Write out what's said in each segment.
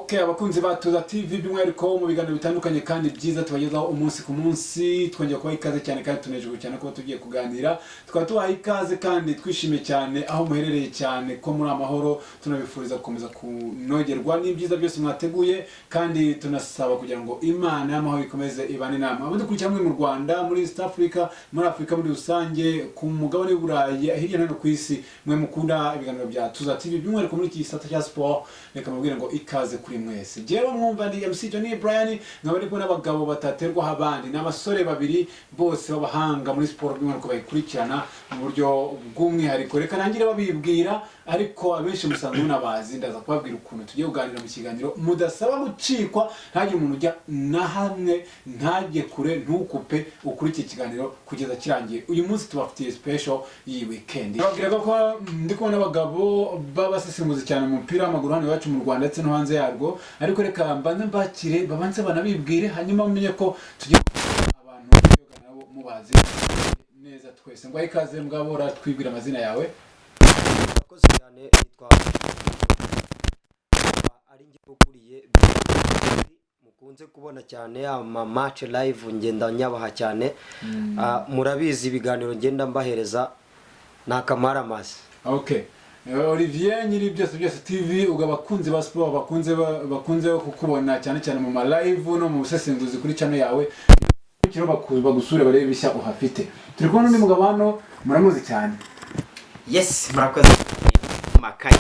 Okay, abakunzi ba TUUZA TV by'umwihariko mu biganiro bitandukanye kandi byiza tubagezaho umunsi ku munsi, twongeye kubaha ikaze cyane kandi tunejeje cyane ko tugiye kuganira. Tukaba tubaha ikaze kandi twishimiye cyane aho muherereye cyane ko muri amahoro, tunabifuriza gukomeza kunogerwa n'ibyiza byose mwateguye kandi tunasaba kugira ngo Imana y'amahoro ikomeze ibane namwe. Abadukurikira muri mu Rwanda, muri East Africa, muri Afrika muri rusange, ku mugabane w'Uburayi, hirya no hino ku isi, mwe mukunda ibiganiro bya TUUZA TV by'umwihariko muri iki gisata cya sport, reka mubwire ngo ikaze kuri mwese. Jewe mwumva ndi MC Johnny Brian, nkaba ndi kubona abagabo bataterwa abandi n'abasore babiri bose babahanga muri sport by'umwihariko bayikurikirana mu buryo bw'umwihariko. Reka nangire babibwira, ariko abenshi musanzwe munabazi, ndaza kubabwira ukuntu tugiye kuganira mu kiganiro mudasaba gucikwa, ntagire umuntu ujya na hamwe, ntajye kure, ntukupe ukuri iki kiganiro kugeza kirangiye. Uyu munsi tubafitiye special iyi weekend. Babwiraga ko ndi kubona abagabo babasesenguzi cyane mu mupira w'amaguru hano iwacu mu Rwanda ndetse no hanze yarwo, ariko reka mbanze mbakire babanze banabibwire, hanyuma mumenye ko tugiye abantu byoga nabo mubazi neza twese. Ngo ikaze mbwabora twibwira amazina yawe. Akoze cyane yitwa ari nge ukuriye mukunze kubona cyane ama match live ngenda nyabaha cyane. Murabizi ibiganiro ngenda mbahereza nakamaramazi. Okay. Olivier nyiri byose TV, ugabakunzi ba sport bakunze kukubona cyane cyane mu ma live no mu busesenguzi kuri channel yawe, kiro bagusure barebe bishya uhafite. Turi kubona undi mugabo hano muramuzi cyane. Yes, murakoze makaye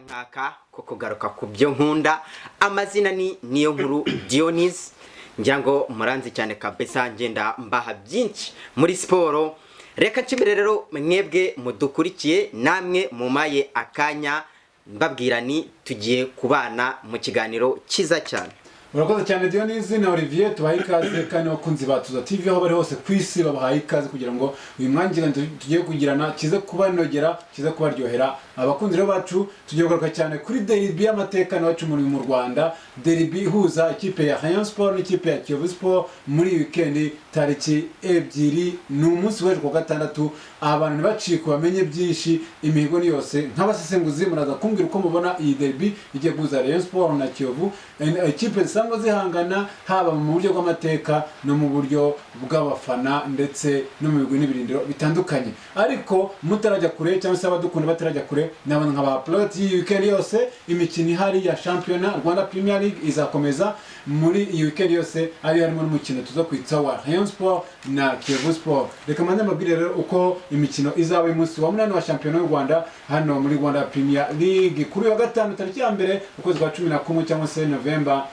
nkaka ko kugaruka ku byo nkunda. Amazina ni niyo nkuru Dionys, ngirango muranzi cyane kabisa, ngenda mbaha byinshi muri sport. Reka nshimire rero mwebwe mudukurikiye, namwe mumaye akanya mbabwira ni tugiye kubana mu kiganiro kiza cyane. Murakoze cyane Dionys na Olivier, tubaha ikaze kandi bakunzi ba TUUZA TV aho bari hose ku isi, babahaye ikaze kugira ngo uyu mwanya tugiye kugirana kize kubanogera, kize kubaryohera. Abakunzi rero bacu tugiye kugaruka cyane kuri derby y'amateka nacu mu Rwanda, derby ihuza ikipe ya RAYON Sport n'ikipe ya KIYOVU Sport muri weekend tariki 2 n'umunsi w'ejo ku gatandatu. Abantu baciko bamenye byinshi, imihigo ni yose. Nk'abasesenguzi muraza kumbwira uko mubona iyi derby igiye guhuza RAYON Sport na KIYOVU, ikipe zisanzwe zihangana haba mu buryo bw'amateka no mu buryo bw'abafana ndetse no mu bigwi n'ibirindiro bitandukanye. Ariko mutarajya kure cyangwa se abadukunda batarajya kure, n'abantu nk'aba plot iyi weekend yose imikino ihari ya championnat Rwanda Premier League izakomeza muri iyi weekend yose, ari harimo n'umukino tuza kwitsa wa RAYON Sport na KIYOVU Sport. Reka mande mabwire rero uko imikino izaba uyu munsi wa 8 wa championnat y'u Rwanda hano muri Rwanda Premier League kuri wa gatanu tariki ya mbere ukwezi kwa 11 cyangwa se November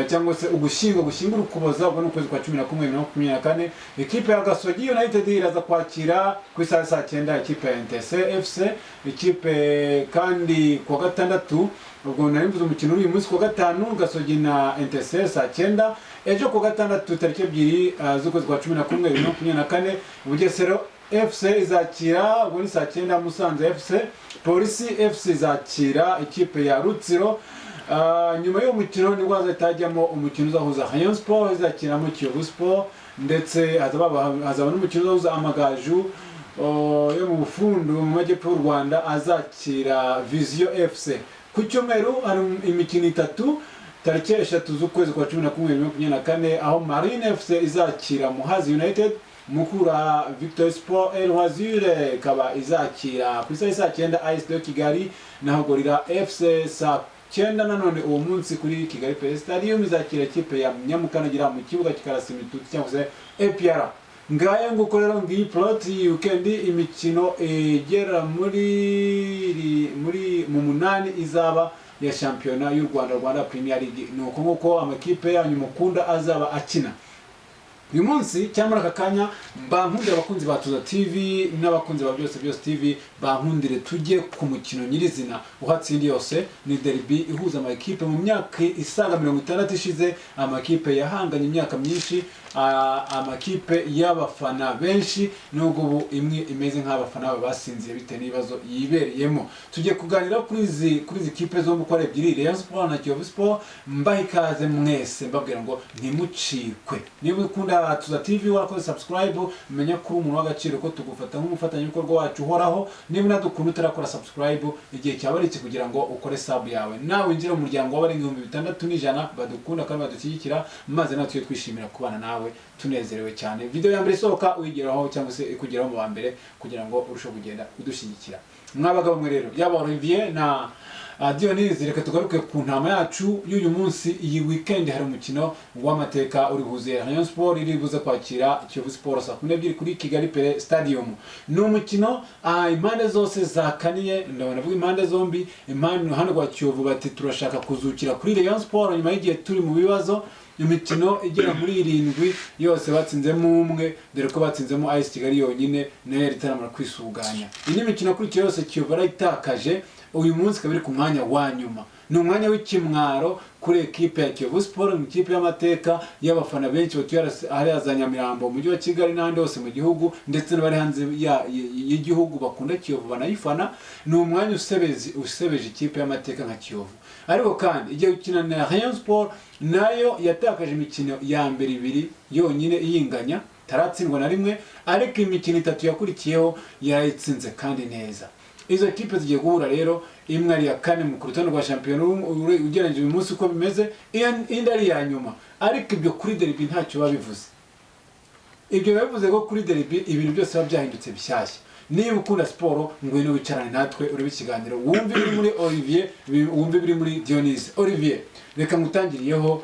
cyangwa se gushyingura ukuboza ubwo n'ukwezi kwa 11/2024. Ikipe ya Gasogi United iraza kwakira ku saa 9 ikipe ya ESE FC. Ikipe kandi kwa gatandatu ubwo narimvuze umukino uyu munsi kwa gatanu Gasogi na ESE saa 9. Ejo kwa gatandatu tariki 2 z'ukwezi kwa 11/2024 Bugesero FC izakira ubwo ni saa 9. Musanze FC, Polisi FC izakira ikipe ya Rutsiro. Nyuma y'uwo mukino nibwo hazatajyamo umukino uzahuza RAYON Sport izakiramo KIYOVU Sport, ndetse hazaba n'umukino uzahuza Amagaju yo mu Bufundu mu majyepfo y'u Rwanda azakira Vision FC. Ku cyumweru hari imikino 3 tariki 3 z'ukwezi kwa 11/2024 aho Marine FC izakira Muhazi United, Mukura Victory Sport El Wazire ikaba izakira ku saa 9 AS de Kigali, naho Gorira FC saa 9 nanone uwo munsi kuri Kigali PS Stadium izakira ikipe ya Nyamukanagira mu kibuga cy'Ikarasi Mitutu cyangwa se APR. Ngaye nguko rero ngiyi plot weekend imikino igera muri mu 8 izaba ya championnat y'u Rwanda Premier League. Nuko nguko amakipe yanyu mukunda azaba akina uyu munsi. Cyangwa aka kanya bankundira abakunzi ba TUUZA TV n'abakunzi ba byose TV, bankundire tujye ku mukino nyirizina uhatsindi yose. Ni derby ihuza amakipe mu myaka isaga 60 ishize, amakipe yahanganye imyaka myinshi, amakipe y'abafana benshi nubwo ubu imwe imeze nk'abafana basinziye bitewe n'ibibazo yibereyemo. Tugiye kuganira kuri izi kipe zo mukora ebyiri, Rayon Sport na Kiyovu Sport. Mbahe ikaze mwese mbabwira ngo ntimucikwe. Niba ukunda TUUZA TV wakoze subscribe, menya ko umuntu w'agaciro ko tugufata nk'umufatanyabikorwa wacu uhoraho. Niba unadukunda utarakora subscribe, igihe cyawe ari iki kugira ngo ukore sub yawe, nawe winjire mu muryango w'abarenga 6,100 badukunda kandi badushyigikira, maze natwe twishimira kubana nawe tunezerewe cyane. Video ya mbere isohoka uyigeraho cyangwa se ikugeraho mu bambere kugira ngo urusheho kugenda udushyigikira. Mwabagabo mwe rero yaba Olivier na Dionys, reka tugaruke ku ntama yacu y'uyu munsi. Iyi weekend hari umukino w'amateka uri buze Rayon Sport iri buze kwakira Kiyovu Sport saa 12 kuri Kigali Pele Stadium. Ni umukino impande zose zakaniye, ndabona vuga impande zombi. Impande hano kwa Kiyovu bati turashaka kuzukira kuri Rayon Sport nyuma y'igihe turi mu bibazo. Imikino igera muri 7 yose batsinzemo umwe, dore ko batsinzemo AS Kigali yonyine nayo ritaramara kwisuganya. Iyi mikino kuri yose Kiyovu arayitakaje. Uyu munsi kabiri ku mwanya wa nyuma, ni umwanya w'ikimwaro kuri ekipe ya Kiyovu Sport, mu kipe y'amateka y'abafana benshi batuye ari Nyamirambo mu mujyi wa Kigali n'ahandi hose mu gihugu, ndetse n'abari hanze y'igihugu bakunda Kiyovu banayifana. Ni umwanya usebeje ikipe y'amateka nka Kiyovu. Ariko kandi igiye gukina na Rayon Sport nayo yatakaje imikino ya mbere 2 yonyine iyinganya, taratsindwa na rimwe, ariko imikino 3 yakurikiyeho yayitsinze kandi neza. Izo ekipe zigiye guhura rero, imwe ari ya kane mu rutonde rwa shampiyona ugereranyije uyu munsi uko bimeze, indi ari ya nyuma. Ariko ibyo kuri derby ntacyo babivuze. Ibyo babivuze ko kuri derby ibintu byose biba byahindutse bishyashya. Niba ukunda siporo ngwino wicarane natwe urebe ikiganiro, wumve biri muri Olivier, wumve biri muri Dionys. Olivier, reka ngutangiriyeho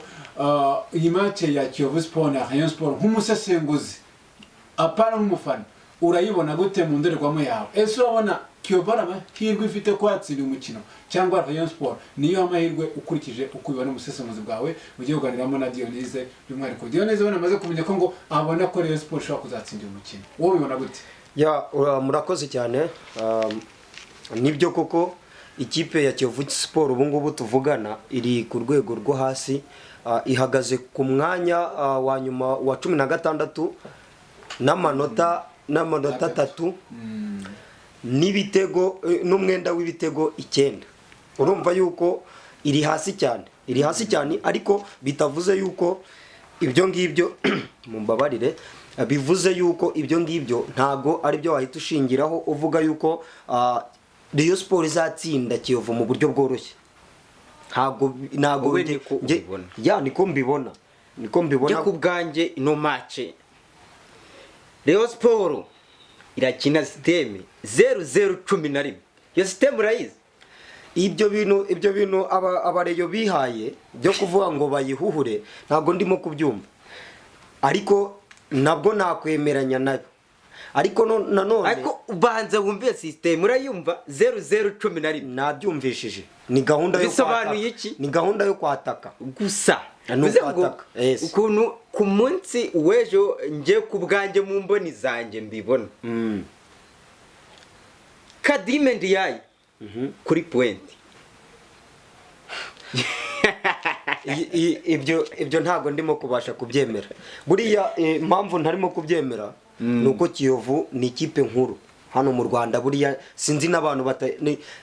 iyi match ya Kiyovu Sport na Rayon Sport nk'umusesenguzi apana nk'umufana, urayibona gute mu ndorerwamo yawe? Ese urabona Kiyovu amahirwe ifite ko yatsinda umukino, cyangwa Rayon Sport niyo amahirwe ukurikije uko ubibona umusesenguzi bwawe ugiye kuganiramo na Dionys? By'umwihariko Dionys we namaze kumenya ko ngo abona ko Rayon Sport ishobora kuzatsinda umukino, wowe ubibona gute? Murakoze cyane. Nibyo koko ikipe ya Kiyovu Sport ubu ngubu tuvugana iri ku rwego rwo hasi, ihagaze ku mwanya wa nyuma wa 16 n'amanota 3 n'ibitego n'umwenda w'ibitego 9. Urumva yuko iri hasi cyane, ariko bitavuze yuko ibyo ngibyo mumbabarire, bivuze yuko ibyo ngibyo ntago ari byo wahita ushingiraho uvuga yuko Rayon Sport izatsinda Kiyovu mu buryo bworoshye. Ntago niko mbibona ku bwanjye. Ino match Rayon Sport irakina systeme 0011. Iyo systeme urayizi? Ibyo bintu abareyo bihaye byo kuvuga ngo bayihuhure ntago ndimo kubyumva, ariko nabwo nakwemeranya nayo. Ariko nanone ubanza wumve system urayumva 0011. Nabyumvishije. Ni gahunda yo bisobanuye iki? Ni gahunda yo kwataka gusa. Ukuntu ku munsi wejo nje ku bwanjye mu mboni zanjye mbibona. Kadiment yayi kuri point. Ibyo ntago ndimo kubasha kubyemera. Buriya impamvu ntarimo kubyemera nuko Kiyovu ni ikipe nkuru hano mu Rwanda. Buriya sinzi n'abantu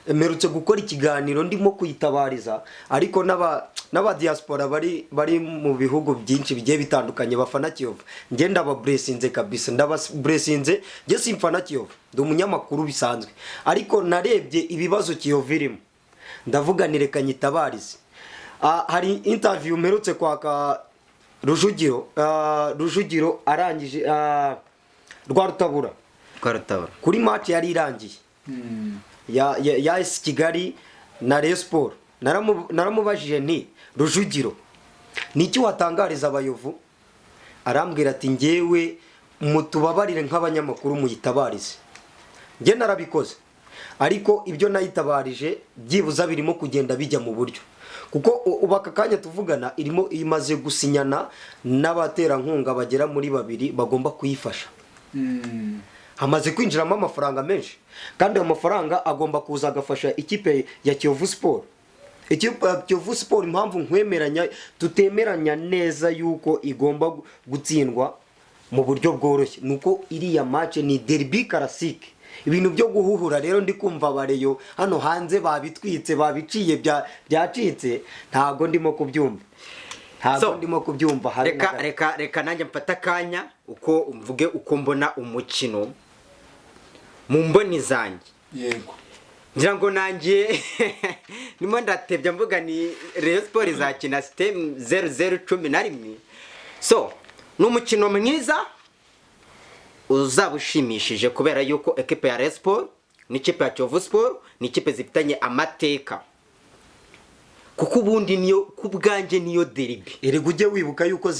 emerutse gukora ikiganiro ndimo kuyitabariza, ariko n'aba diaspora bari mu bihugu byinshi bigiye bitandukanye bafana Kiyovu. Nge ndababresinze kabisa, ndababresinze. Nge simfana Kiyovu, ndi umunyamakuru bisanzwe, ariko narebye ibibazo Kiyovu irimo, ndavuga nireka nyitabarize. Hari interview merutse kwaka Rujugiro arangije Rwarutabura kuri match yari irangiye ya ESE Kigali na Rayon Sport. Naramubajije nti Rujugiro, niki watangariza abayovu? Arambwira ati ngewe mutubabarire nk'abanyamakuru muyitabarize. Nge narabikoze, ariko ibyo nayitabarije byibuza birimo kugenda bijya mu buryo, kuko ubaka kanya tuvugana irimo imaze gusinyana n'abaterankunga bagera muri 2 bagomba kuyifasha. Hamaze kwinjiramo amafaranga menshi, kandi ayo mafaranga agomba kuza agafasha ikipe ya Kiyovu Sport. ikipe ya Kiyovu Sport impamvu nkwemeranya tutemeranya neza yuko igomba gutsindwa mu buryo bworoshye nuko iriya match ni derby classique. Ibintu byo guhuhura rero ndi kumva bareyo hano hanze babitwitse babiciye byacitse ntago ndimo kubyumva. So, reka nanjye mfata kanya uko mvuge uko mbona umukino mu mboni zanjye. Yego. Ngira ngo nanjye nimo ndatebya mvuga ni Rayon Sport izakina system 0011. So, n'umukino mwiza uzabushimishije kubera yuko equipe ya Rayon Sport n'ikipe ya Kiyovu Sport ni ikipe zifitanye amateka. Kuko ubundi niyo kubwanje niyo derby. Erega ujye wibuka yuko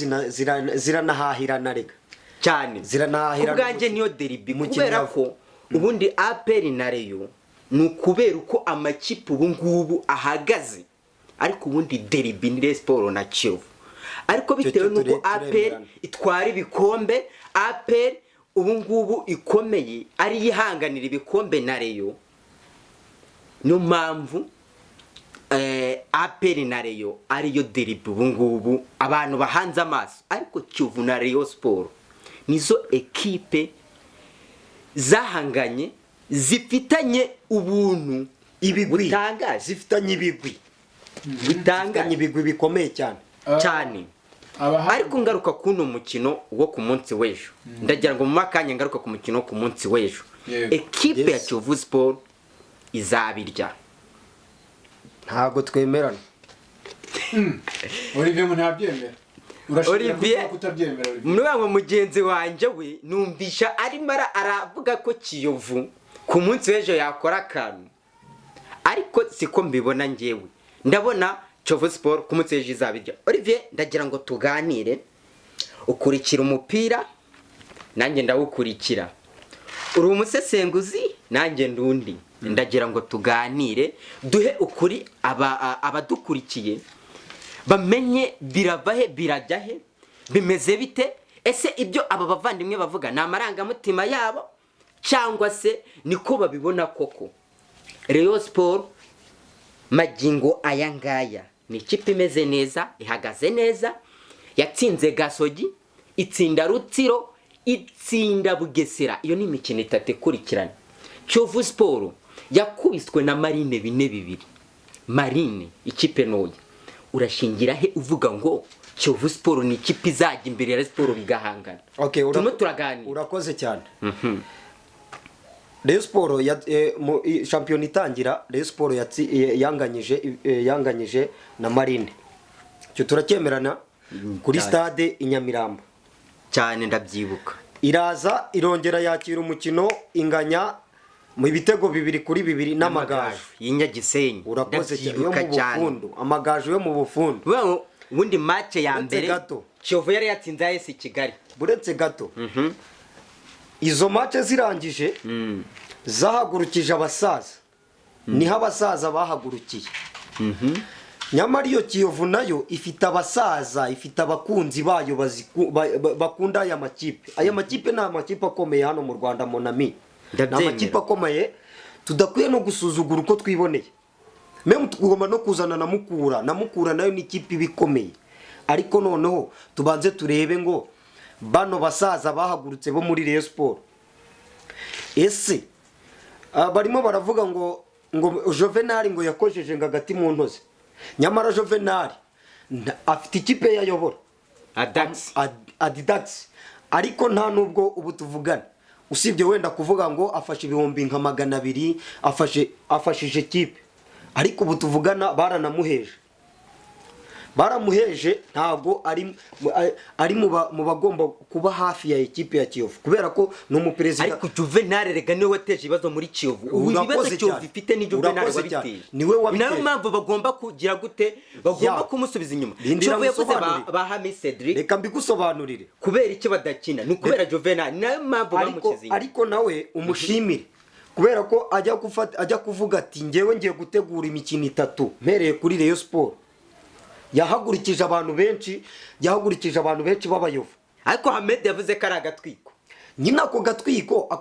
ziranahahirana rega. Cyane. Ziranahahirana. Kubwanje niyo derby kubera ko ubundi APR na Rayon nukubera uko amakipe ubu ngubu ahagaze. Ariko ubundi derby ni Rayon Sport na Kiyovu. Ariko bitewe nuko APR itwara ibikombe, APR ubu ngubu ikomeye ari yihanganira ibikombe na Rayon. No mpamvu APR na Rayon ariyo derby ubu ngubu abantu bahanze amaso. Ariko Kiyovu na Rayon Sport nizo ekipe zahanganye zifitanye ubuntu ibigwi bitangaje, zifitanye ibigwi bitangaje, ibigwi bikomeye cyane cyane. Ariko ngaruka kuno mukino wo ku munsi w'ejo, ndagira ngo mu makanya ngaruka ku mukino ku munsi w'ejo, ekipe ya Kiyovu Sport izabirya. Ntago twemerana. Olivier ntabyemera. Olivier kutabyemera. Mwana mugenzi wanje we numvisha arimo aravuga ko Kiyovu ku munsi w'ejo yakora akantu. Ariko siko mbibona ngewe. Ndabona Kiyovu Sport ku munsi w'ejo izabirya. Olivier ndagira ngo tuganire, ukurikira umupira nanjye ndawukurikira. Uri umusesenguzi nanjye ndundi. Ndagira ngo tuganire duhe ukuri abadukurikiye bamenye biravahe birajyahe bimeze bite. Ese ibyo aba bavandimwe bavuga na amarangamutima yabo cyangwa se niko babibona koko? Rayon Sport magingo aya ngaya ni ikipe imeze neza, ihagaze neza, yatsinze Gasogi, itsinda Rutsiro, itsinda Bugesera. Iyo ni imikino itatu ikurikirana. Kiyovu Sport yakubiswe na Marine 4-2. Marine ikipe noya. Urashingira he uvuga ngo Kiyovu Sport ni ikipe izajya imbere ya Sport bigahangana? Okay, turaganira. Urakoze cyane. Rayon Sport champion itangira, Rayon Sport yanganyije na Marine. Cyo turakyemerana kuri stade Inyamirambo. Cyane ndabyibuka. Iraza irongera yakira umukino inganya mu bitego 2-2 n'amagaju y'Inyagisenyi. Urakoze cyane. Amagaju yo mu bufundu. Ubundi match ya mbere Kiyovu yari yatsinze ISE Kigali. Buretse gato. Izo match zirangije zahagurukije abasaza. Niho abasaza bahagurukiye. Nyamara iyo Kiyovu nayo ifite abasaza, ifite abakunzi bayo bakunda aya makipe. Aya makipe ni amakipe akomeye hano mu Rwanda monami. N'amakipe akomeye tudakwiye no gusuzugura uko twiboneye. Meme tugomba no kuzana na Mukura nayo ni ikipe bikomeye. Ariko noneho tubanze turebe ngo bano basaza bahagurutse bo muri Rayon Sport. Ese barimo baravuga ngo Juvenal ngo yakojeje ngagati mu ntozi. Nyamara Juvenal afite ikipe yayobora Adidax. Ariko nta nubwo ubu tuvugana. Usibye wenda kuvuga ngo afashe ibihumbi nka 200 afashije ikipe. Ariko ubu tuvugana baramuheje ntago ari mu bagomba kuba hafi ya ekipe ya Kiyovu kubera ko no mu president. Ariko Juvenal rega niwe wateje ibibazo muri Kiyovu. Ibibazo Kiyovu ifite ni Juvenal wabiteje. Niwe wabiteje. Nayo mpamvu bagomba kugira gute, bagomba kumusubiza inyuma. Kiyovu yavuze bahame Cedric. Reka mbigusobanurire. Kubera iki badakina? Ni kubera Juvenal. Nayo mpamvu bamukize inyuma. Ariko nawe umushimire. Kubera ko ajya kuvuga ati ngewe ngiye gutegura imikino 3 mpereye kuri Rayon Sport. Yahagurikije abantu benshi b'abayovu. Ariko Hamed yavuze ko ari agatwiko. Nyina ako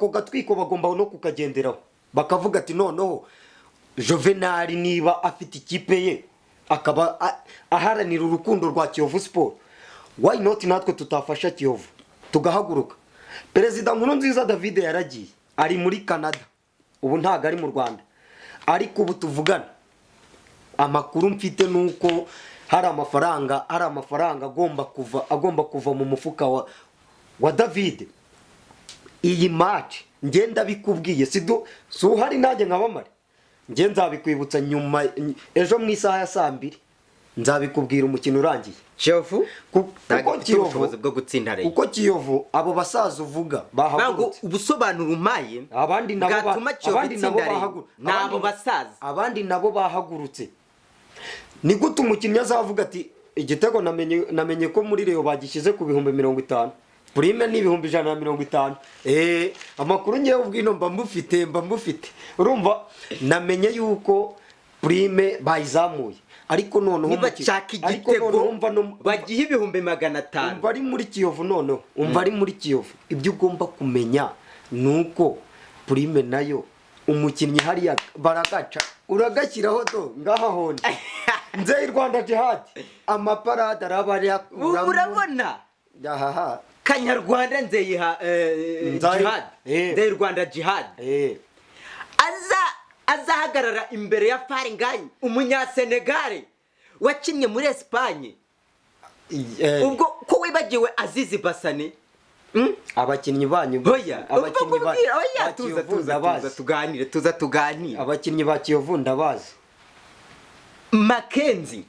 gatwiko bagomba no kukagenderaho. Bakavuga ati noneho Juvenal niba afite ikipe ye akaba aharanira urukundo rwa Kiyovu Sport, why not natwe tutafasha Kiyovu tugahaguruka? Perezida Nkurunziza David yaragiye ari muri Canada, ubu ntago ari mu Rwanda, ariko ubu tuvugana amakuru mfite nuko hari amafaranga agomba kuva mu mufuka wa David. Iyi match ngenda bikubwiye so hari nanjye nkabamare, nge nzabikwibutsa nyuma ejo mu isaha ya 2:00 nzabikubwira umukino urangiye. Kiyovu kuko Kiyovu bwo gutsinda Rayon, kuko Kiyovu abo basaza uvuga bahagurutse, ubusobanuro umaye abandi nabo bahagurutse. Ni gute umukinnyi azavuga ati igitego namenye ko muri Rayon bagishyize ku 50,000, prime ni 150. Amakuru ngiye ubwino mba mufite urumva, namenye yuko prime bayizamuye, ariko noneho bashaka igitego bagiye 500,000. umva ari muri Kiyovu, noneho umva ari muri Kiyovu. Ibyo ugomba kumenya nuko prime nayo umukinnyi hariya baragaca uragashyiraho do ngaha hone nze Rwanda Jihad amaparade arabari urabona yahaha Kanyarwanda nzeyiha Jihad nze Rwanda Jihad azahagarara imbere ya Faringanye, umunyasenegale wakinnye muri Espagne. Ubwo ko wibagiwe Azizi Basane, abakinnyi banyu tuza tuganire abakinnyi ba Kiyovu ndabazi. Mackenzie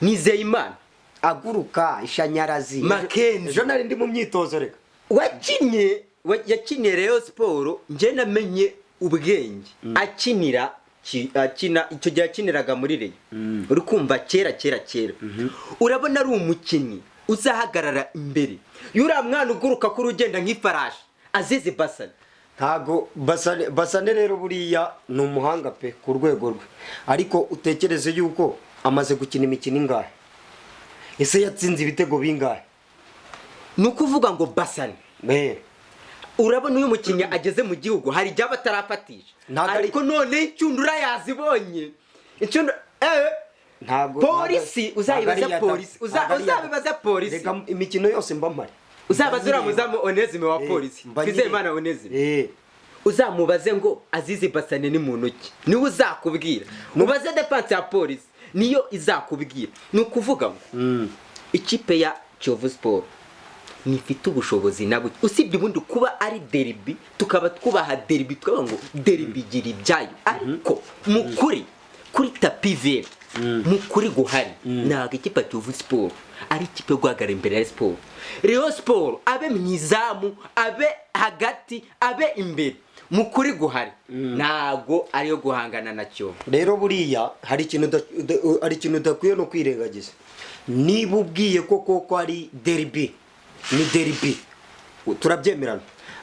Nizeyimana aguruka ishanyarazi Mackenzie ejo nari ndi mu myitozo reka yakinye Rayon Sport, nje namenye ubwenge akina icyo gihe akiniraga muri Rayon. Uri kumva kera urabona ari umukinnyi uzahagarara imbere yura mwana uguruka kuri ugenda nk'ifarashi. Azizi Basane ntago Basane rero buriya ni umuhanga pe ku rwego rwe, ariko utekereze yuko amaze gukina imikino ingahe, ese yatsinze ibitego bingahe? Nukuvuga ngo Basane urabona uyu mukinnyi ageze mu gihugu hari jya batarafatisha, ariko none icyundura yazibonye ntago polisi uzabibaza polisi reka imikino yose mbamare uzabaza uramuzamu Onesime wa polisi Twizeyimana Onesime uzamubaze ngo Azizi Basane ni muntu ki, niwe uzakubwira. Mubaze defense ya polisi niyo izakubwira. Nukuvuga ngo ikipe ya Kiyovu Sport nifite ubushobozi nabo, usibye ubundi kuba ari derby tukaba twubaha derby, twaba ngo derby gira ibyayo, ariko mukuri kuri tapi vere mukuri guhari naga ikipe ya Kiyovu Sport ari ikipe guhagara imbere ya Sport. Rayon Sport abe mwizamu abe hagati abe imbere, mukuri guhari nago ariyo guhangana na Kiyovu. Rero buriya hari ikintu udakwiye no kwirengagiza. Niba ubwiye koko ari derby, ni derby turabyemerana,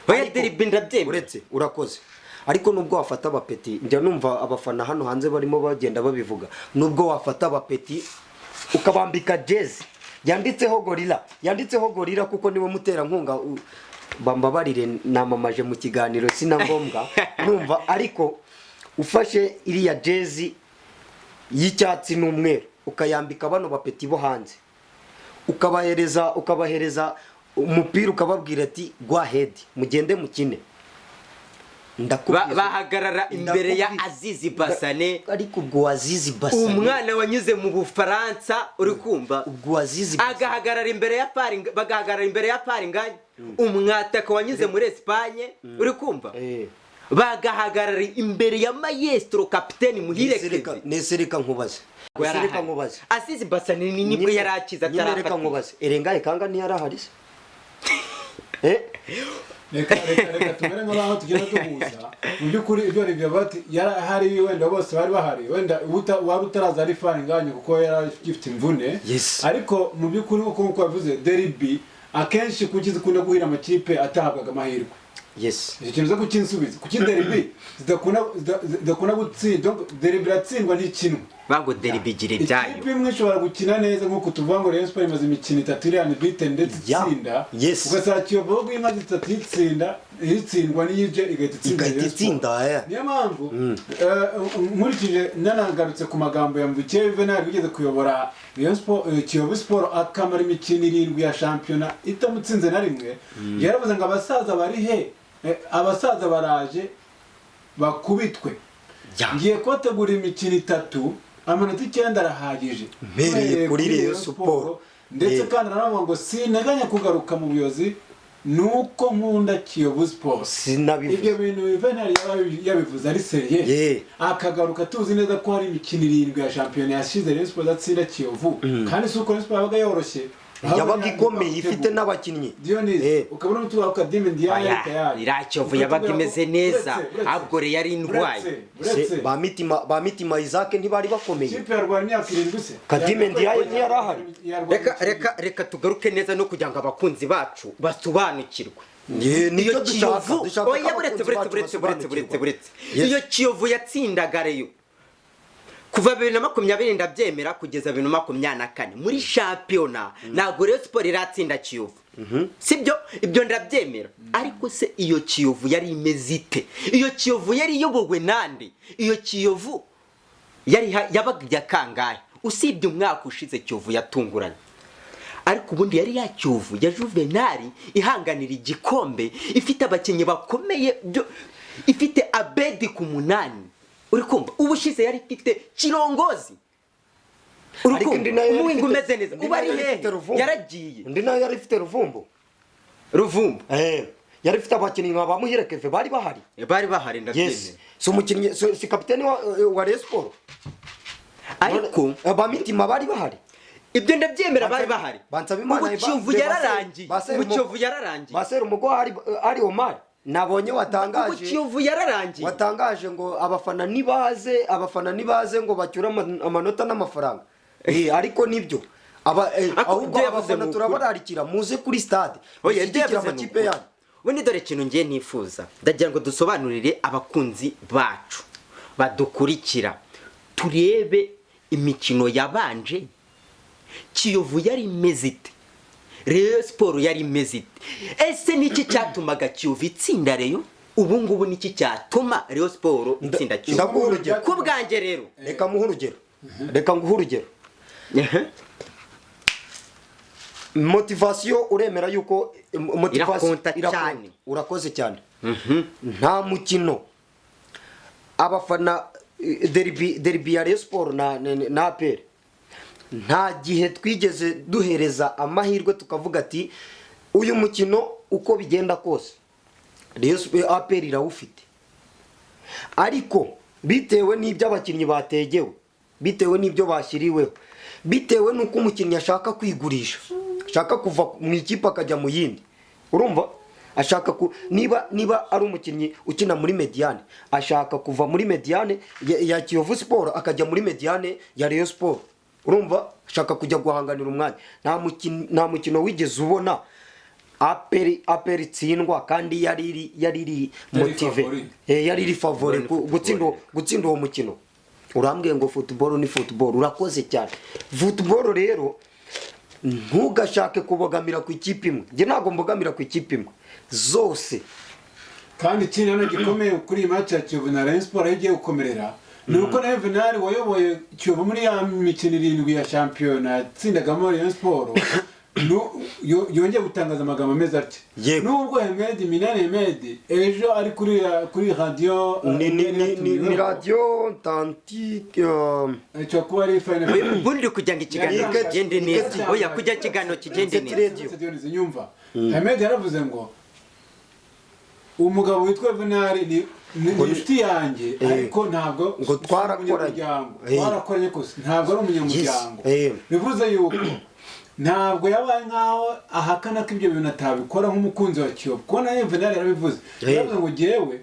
baya derby ndabyemera uretse urakoze. Ariko nubwo wafata abapeti, njya numva abafana hano hanze barimo bagenda babivuga, nubwo wafata abapeti ukabambika jezi yanditseho gorilla kuko niwe mutera nkunga, bambabarire namamaje mu kiganiro sina ngombwa numva, ariko ufashe iriya jezi y'icyatsi n'umweru ukayambika bano bapeti bo hanze, ukabahereza umupira ukababwira ati go ahead mugende mukine, bahagarara imbere ya Azizi Basane. Ariko ubwo Azizi Basane umwana wanyuze mu Bufaransa, uri kumva ubwo Azizi Basane agahagarara imbere ya bagahagarara imbere ya Faringanye, umwataka wanyuze muri Espagne, uri kumva bagahagarara imbere ya maestro kapiteni Muhirekezi. Nesereka nkubaze Azizi Basane nibwo yarakiza atarafata. Nereka nkubaze erengaye kanga ni yarahari se reka tumere nk'aho tugenda duhuza mu by'ukuri ibyo rivyo bati yarahari, wenda bose bari bahari, wenda wari utaraza ari Faringanye kuko yari gifite imvune, ariko mu by'ukuri uko bavuze derby akenshi kukiza kunda guhira amakipe atahabwaga amahirwe. yes icyo kintu zo kukinsubiza kuki derby zidakunda gutsinda donc derby iratsindwa n'ikintu bango derby igire byayo ikipe imwe ishobora gukina neza nk'uko tuvuga ngo Rayon Sport imaze imikino 3 iri unbeaten ndetse itsinda ugasanga Kiyovu ubwo imaze 3 itsinda itsindwa n'iyije igahita itsinda niyo mpamvu nkurikije nanagarutse ku magambo ya Mvukiye Juvenal ugeze kuyobora Rayon Sport Kiyovu Sport akamara imikino 7 ya shampiyona itamutsinze na rimwe yaravuze ngo abasaza bari he abasaza baraje bakubitwe ngiye kwategura imikino 3 amanota 9 arahagije mpereye kuri Rayon Sport ndetse kandi naravuga ngo sineganya kugaruka mu buyozi nuko nkunda Kiyovu Sport sinabivuze ibyo bintu Juvenal yabivuze ari seriye akagaruka tuzi neza ko hari imikino 7 ya shampiyona yashize Rayon Sport atsinda Kiyovu kandi suko Rayon Sport yabaga yoroshye yabaga ikomeye ifite n'abakinnyi ukabona mutuwa ukadime ndiyaye ira Kiyovu yabaga imeze neza abgore yari indwaye ba mitima Isaac ntibari bakomeye kipe yarwanya imyaka 7 se kadime ndiyaye ntiyarahari reka tugaruke neza no kugira ngo abakunzi bacu basobanukirwe niyo Kiyovu oya buretse iyo Kiyovu yatsindaga Rayon kuva 2020 ndabyemera kugeza 2024 muri championa ntago Rayon Sport iratsinda Kiyovu sibyo ibyo ndabyemera ariko se iyo Kiyovu yari imezite iyo Kiyovu yari yobowe nande iyo Kiyovu yari yabagya kangahe usibye umwaka ushize Kiyovu yatunguranye ariko ubundi yari ya Kiyovu ya Juvenal ihanganira igikombe ifite abakinnyi bakomeye ifite Abedi ku 8 uri kumva ubushize yari ifite kirongozi uri kumva umuwingu umeze neza uba ari he yaragiye undi nayo yari ifite ruvumbu yari ifite abakinnyi nk'aba Muhire Keve bari bahari ndabyemera so umukinnyi si kapiteni wa Rayon Sport ariko abamitima bari bahari ibyo ndabyemera bari bahari Kiyovu yararangiye Basera umugo ari Omar nabonye watangaje ngo abafana nibaze ngo bacyura amanota n'amafaranga ariko nibyo ahubwo abafana turabararikira muze kuri stade yandikira amakipe yanyu we dore kintu ngiye nifuza ndagira ngo dusobanurire abakunzi bacu badukurikira turebe imikino yabanje Kiyovu yari imezite Rayon Sport yari imezite ese niki cyatumaga Kiyovu itsinda Rayon ubu ngubu niki cyatuma Rayon Sport itsinda Kiyovu ku bwanjye rero reka nguhe urugero motivation uremera yuko motivation cyane urakoze cyane nta mukino abafana derby ya Rayon Sport na APR nta gihe twigeze duhereza amahirwe tukavuga ati uyu mukino uko bigenda kose APR irawufite ariko bitewe n'ibyo abakinnyi bategewe bitewe n'ibyo bashyiriweho bitewe n'uko umukinnyi ashaka kwigurisha ashaka kuva mu ikipe akajya mu yindi urumva ashaka niba ari umukinnyi ukina muri mediane ashaka kuva muri mediane ya Kiyovu Sport akajya muri mediane ya Rayon Sport urumva ashaka kujya guhanganira umwanya nta mukino wigeze ubona APR itsindwa kandi yari motive yari favori gutsinda uwo mukino urambwiye ngo football ni football urakoze cyane football rero ntugashake kubogamira ku ikipe imwe nge ntago mbogamira ku ikipe imwe zose kandi kinana gikomeye kuri match ya Kiyovu na Rayon Sport igiye gukomerera nuko na Juvenal wayoboye Kiyovu muri ya mikino 7 ya shampiyona tsindagamo Rayon Sport yongeye gutangaza amagambo meza ati nubwo Minani ejo ari kuri radio ni radio tantique cyo kuba ari final bundi kujya ikiganiro kigende neza oya kujya ikiganiro kigende neza nyumva Ahmed yaravuze ngo umugabo witwa Juvenal ni inshuti yanjye ariko ntabwo ngo twarakoranye kose ntabwo ari umunyamuryango bivuze yuko ntabwo yabaye nkaho ahakana ko ibyo bintu atabikora nk'umukunzi wa Kiyovu ko na Juvenal yarabivuze yavuze ngo jewe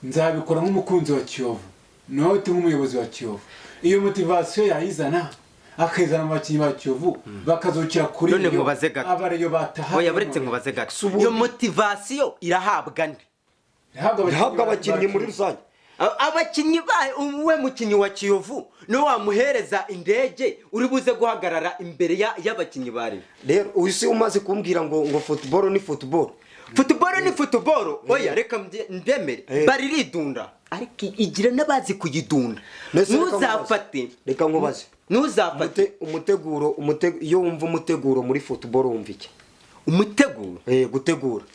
nzabikora nk'umukunzi wa Kiyovu note nk'umuyobozi wa Kiyovu iyo motivation yayizana akizana abakinnyi ba Kiyovu bakazukira kuri iyo abareyo bataha oya buretse nkubaze gato iyo motivation irahabwa nde ntabwo abakinnyi muri rusange abakinnyi we mukinnyi wa Kiyovu no wamuhereza indege uri buze guhagarara imbere y'abakinnyi bari rero uzi umaze kumbwira ngo football ni football oya reka ndemere bariridunda ariko igira nabazi kuyidunda ntuzafate reka nkubaze ntuzafate umuteguro iyo wumva umuteguro muri football wumva iki umuteguro gutegura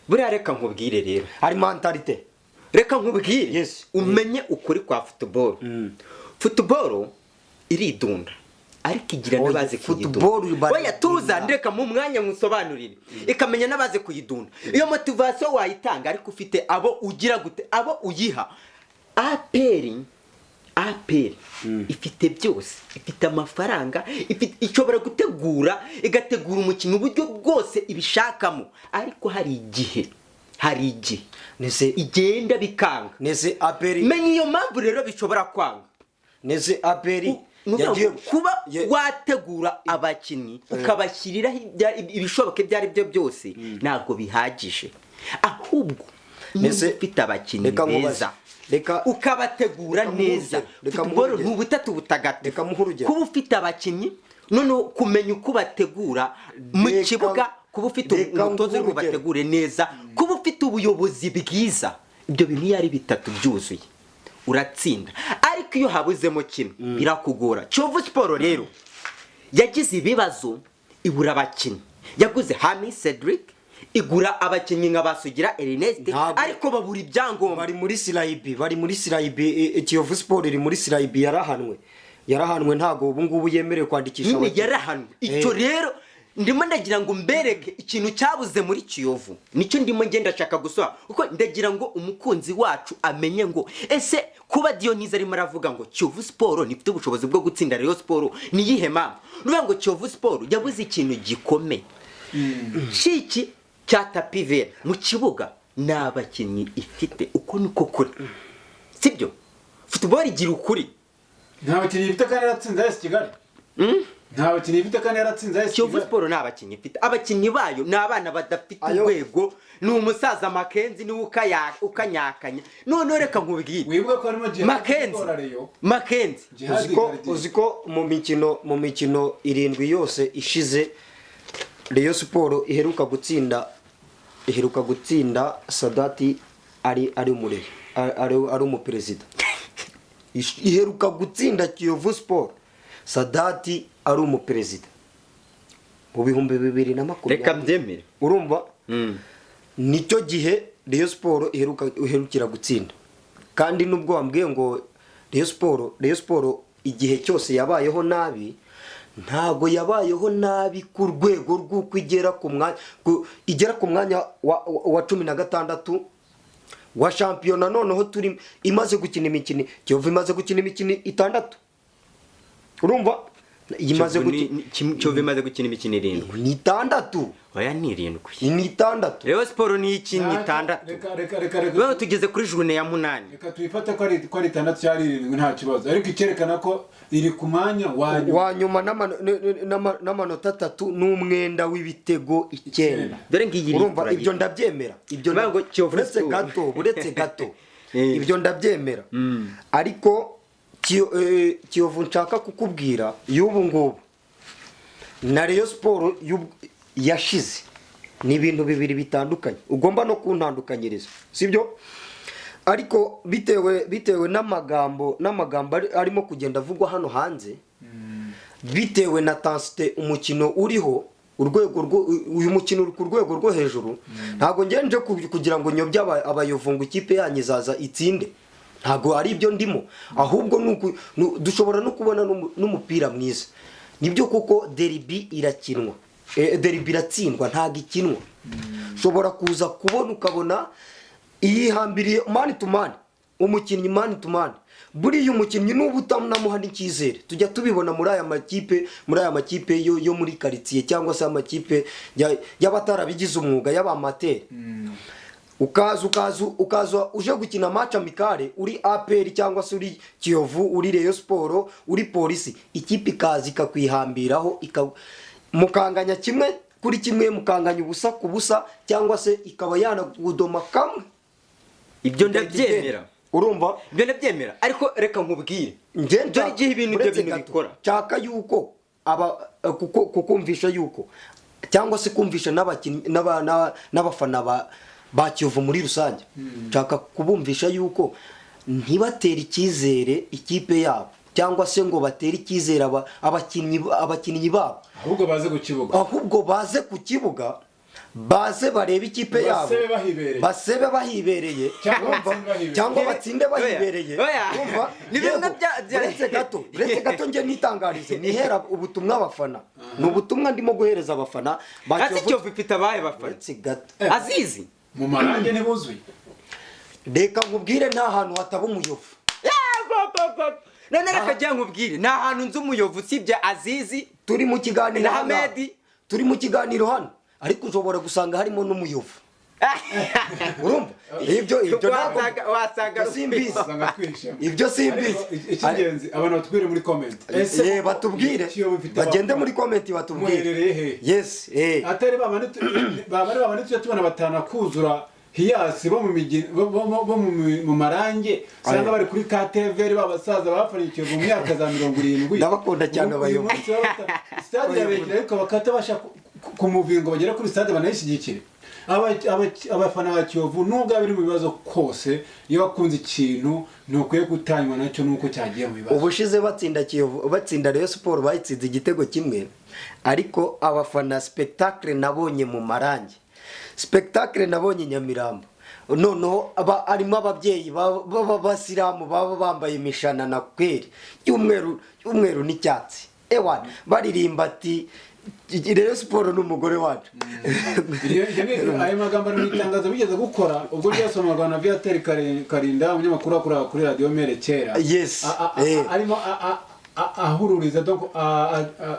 buriya reka nkubwire rero hari mentalite reka nkubwire yes umenye ukuri kwa football iridunda ariko igira nabaze kuyidunda oya tuza ndeka mu mwanya musobanurire ikamenya nabaze kuyidunda iyo motivation wayitanga ariko ufite abo ugira gute abo uyiha aperi ifite byose ifite amafaranga ishobora gutegura igategura umukino uburyo bwose ibishakamo ariko hari igihe nese igenda bikanga nese aperi menya iyo mpamvu rero bishobora kwanga nese aperi kuba wategura abakinnyi ukabashyiriraho ibishoboka ibyo ari byo byose ntabwo bihagije ahubwo nese ufite abakinnyi beza ukabategura neza football ntubutatu butagate kuba ufite abakinnyi none kumenya uko bategura mu kibuga kuba ufite umutoza uri bubategure neza kuba ufite ubuyobozi bwiza ibyo bintu yari bitatu byuzuye uratsinda ariko iyo habuzemo kimwe birakugora Kiyovu Sport rero yagize ibibazo ibura abakinnyi yaguze Hami Cedric igura abakinnyi nka Basugira Ernest ariko babura ibyangombwa bari muri Sirayibi Kiyovu Sport iri muri Sirayibi yarahanwe ntago ubu ngubu yemerewe kwandikisha yarahanwe icyo rero ndimo ndagira ngo mbereke ikintu cyabuze muri Kiyovu nicyo ndimo ngenda shaka gusoma kuko ndagira ngo umukunzi wacu amenye ngo ese kuba Dionise arimo aravuga ngo Kiyovu Sport nifite ubushobozi bwo gutsinda Rayon Sport ni yihe mpamvu nuvuga ngo Kiyovu Sport yabuze ikintu gikomeye shiki cya tapivera mu kibuga n'abakinnyi ifite uko niko kuri sibyo football igira ukuri nta bakinnyi ifite kandi yaratsinze AS Kigali nta bakinnyi ifite kandi yaratsinze AS Kigali Kiyovu Sport nta bakinnyi ifite abakinnyi bayo n'abana badafite urwego ni umusaza Makenzi ni ukanyakanya none reka nkubwire wibuka ko arimo Makenzi uziko mu mikino 7 yose ishize Rayon Sport iheruka gutsinda Sadati ari umureye ari umuperezida iheruka gutsinda Kiyovu Sport Sadati ari umuperezida mu 2020 reka mbyemere urumva nicyo gihe Rayon Sport iherukira gutsinda kandi nubwo wambwiye ngo Rayon Sport igihe cyose yabayeho nabi ntago yabayeho nabi ku rwego rw'uko igera ku mwanya wa 16 wa shampiyona noneho turi imaze gukina imikino Kiyovu imaze gukina imikino 6 urumva Kiyovu imaze gukina imikino 7 ni 6 oya ni 7 ni 6 Rayon Sport ni iki ni 6 wewe tugeze kuri journée ya 8 reka tuyifate ko ari 6 cyari 7 nta kibazo ariko icyerekana ko iri ku mwanya wa nyuma n'amanota 3 n'umwenda w'ibitego 9 dore ngiyi urumva ibyo ndabyemera ibyo buretse gato ibyo ndabyemera ariko Kiyovu nshaka kukubwira y'ubu ngubu na Rayon Sport yashize ni ibintu bibiri bitandukanye ugomba no kuntandukanyiriza sibyo ariko bitewe n'amagambo arimo kugenda avugwa hano hanze bitewe na tensite umukino uriho uyu mukino uri ku rwego rwo hejuru ntago ngenje kugira ngo nyobye abayovungu ikipe yanyizaza itsinde ntago ari ibyo ndimo ahubwo dushobora no kubona n'umupira mwiza nibyo kuko derby irakinwa derby iratsindwa ntago ikinwa shobora kuza kubona ukabona iyihambiriye man to man umukinnyi man to man buriya umukinnyi n'ubutamunamuha n'icyizere tujya tubibona muri aya makipe yo muri quartier cyangwa se amakipe y'abatarabigize umwuga y'abamateri ukaza uje gukina match amicale uri APR cyangwa se uri Kiyovu uri Rayon Sport uri Polisi ikipe ikaza ikakwihambiraho mukanganya kimwe kuri kimwe mukanganya ubusa ku busa cyangwa se ikaba yanagudoma kamwe ibyo ndabyemera urumva ibyo ndabyemera ariko reka nkubwire dore igihe ibintu ibyo bintu bikora cyaka yuko kukumvisha yuko cyangwa se kumvisha n'abakinnyi n'abafana ba Kiyovu muri rusange cyaka kubumvisha yuko ntibatera icyizere ikipe yabo cyangwa se ngo batere icyizere abakinnyi babo ahubwo baze ku kibuga baze bareba ikipe yabo basebe bahibereye cyangwa batsinde bahibereye uretse gato nge nitangarize nihera ubutumwa abafana ni ubutumwa ndimo guhereza abafana ati Kiyovu ifite abahe bafana azizi mu marange ntibuzuye reka nkubwire nta hantu hataba umuyovu none reka jya nkubwire nta hantu nzi umuyovu usibye azizi turi mu kiganiro na Hamedi turi mu kiganiro hano ariko ushobora gusanga harimo n'umuyovu urumva ibyo wasanga simbizi ibyo simbizi icy'ingenzi abantu batubwire muri comment batubwire bagende muri comment batubwire yes atari babane tubona batana kuzura hiyasi bo mu marange sanga bari kuri KTV babasaza bafanye Kiyovu mu myaka za 70 ndabakunda cyane abayovu stade yabegira ariko bakata basha ku muvingo bagera kuri stade banayishyigikire abafana ba Kiyovu nubwo biri mu bibazo kose iyo bakunze ikintu ntukwiye gutanywa nacyo nuko cyagiye mu bibazo ubushize batsinda Kiyovu batsinda Rayon Sport bayitsinze igitego kimwe ariko abafana spectacle nabonye mu marange spectacle nabonye Nyamirambo noneho arimo ababyeyi b'abasilamu baba bambaye imishanana kweri y'umweru n'icyatsi ewana baririmba ati Rayon Sport n'umugore wacu ayo magambo ari mu itangazo bigeze gukora ubwo ryasomerwa na Viateur Karinda umunyamakuru akora kuri radio Merekera yes arimo ahururiza donc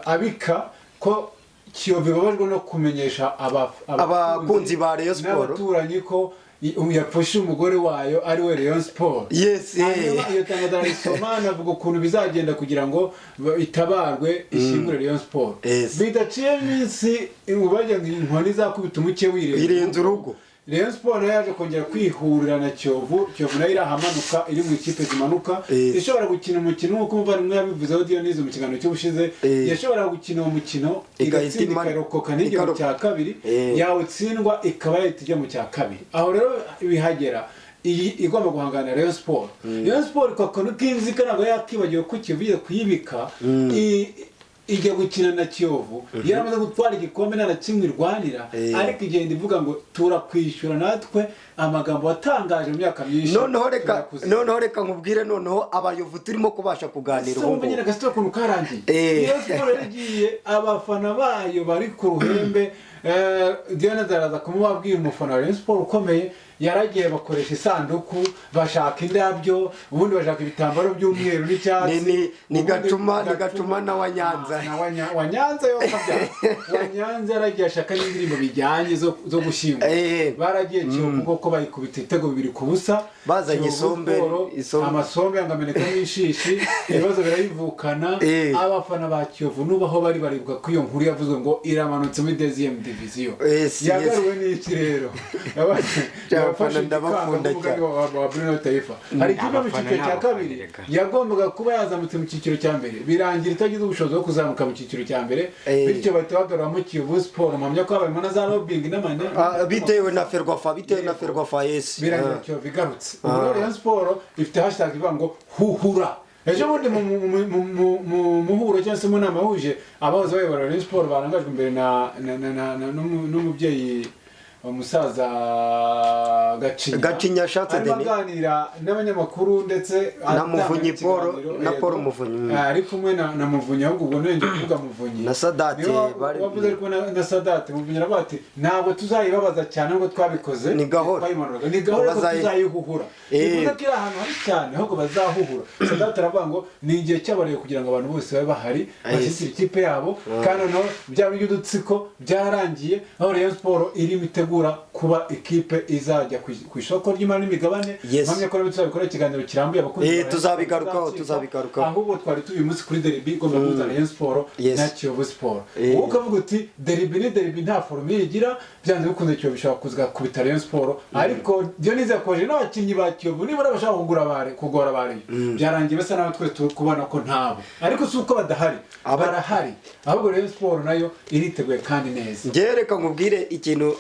abika ko Kiyovu babajwe no kumenyesha abakunzi ba Rayon Sport n'abaturanyi ko yapfushe umugore wayo ari we Rayon Sport yes iyo tangazo risoma navuga ukuntu bizagenda kugira ngo itabarwe ishingure Rayon Sport bidaciye iminsi ubajya inkoni zakubita umuke wirenze urugo Rayon Sport yaje kongera kwihurira na Kiyovu nayo irahamanuka iri mu ikipe zimanuka ishobora gukina umukino nk'uko umuvandimwe yabivuzeho Dionise mu kiganiro cy'ubushize yashobora gukina uwo mukino igatsinda ikarokoka n'igero cya kabiri yawutsindwa ikaba yahita mu cya kabiri aho rero bihagera igomba guhangana Rayon Sport kakonu k'inzika ntabwo yakibagiwe ko Kiyovu kuyibika ijya gukina na Kiyovu yaramaze gutwara igikombe nta na kimwe irwanira ariko igenda ivuga ngo turakwishyura natwe amagambo watangaje mu myaka myinshi noneho reka nkubwire noneho abayovu turimo kubasha kuganira ubu ngubu nyine gasito kuntu karangiye iyo siporo yagiye abafana bayo bari ku ruhembe Diana zaraza kumubabwira umufana wa Rayon Sport ukomeye yaragiye bakoresha isanduku bashaka indabyo ubundi bashaka ibitambaro by'umweru n'icyatsi ni gatuma na Wanyanza yo kabya Wanyanza yaragiye ashaka n'indirimbo bijyanye zo gushingwa baragiye Kiyovu ko bayikubita itego bibiri ku busa bazanye amasombe angameneka n'ishishi ibibazo birayivukana abafana ba Kiyovu nubaho bari baribuka ko iyo nkuru yavuzwe ngo iramanutse muri deuxième division yagaruwe n'iki rero abafana ndabakunda cyane wa Bruno Taifa hari kiba mu cyiciro cya kabiri yagombaga kuba yazamutse mu cyiciro cya mbere birangira itagize ubushobozi bwo kuzamuka mu cyiciro cya mbere bityo bahita bagaruramo Kiyovu Sport mpamya ko habayemo na za lobbying n'amane bitewe na Ferwafa yes birangira Kiyovu igarutse Rayon Sport ifite hashtag ivuga ngo huhura ejo bundi mu muhuro cyangwa se mu nama huje abahoze bayobora Rayon Sport barangajwe imbere n'umubyeyi umusaza Gacinya Shatse Denis aganira n'abanyamakuru ndetse na Muvunyi Paul Muvunyi ari kumwe na Muvunyi ahubwo ubwo nenge kuvuga Muvunyi na Sadate bavuze ariko na Sadate Muvunyi arabati ntabwo tuzayibabaza cyane ngo twabikoze ni gahoro tuzayihuhura bivuze ko ahantu hari cyane ahubwo bazahuhura Sadate aravuga ngo ni igihe cyabareye kugira ngo abantu bose babe bahari bashyigikire ikipe yabo kandi no bya by'udutsiko byarangiye aho Rayon Sport iri mitegura bitegura kuba ikipe izajya ku isoko ry'imari n'imigabane. Mpamya ko tuzabikora ikiganiro kirambuye abakunzi tuzabigarukaho ahubwo twari tuyu munsi kuri derby igomba kuza Rayon Sport na Kiyovu Sport. Wowe ukavuga uti derby nta formule igira, byanze bikunze Kiyovu bishobora kuza kubita Rayon Sport, ariko Dionys yakoje n'abakinnyi ba Kiyovu nibura bashaka kugora bari byarangiye basa nawe twese tukubona ko ntabo, ariko si uko badahari, barahari. Ahubwo Rayon Sport nayo iriteguye kandi neza. Ngereka nkubwire ikintu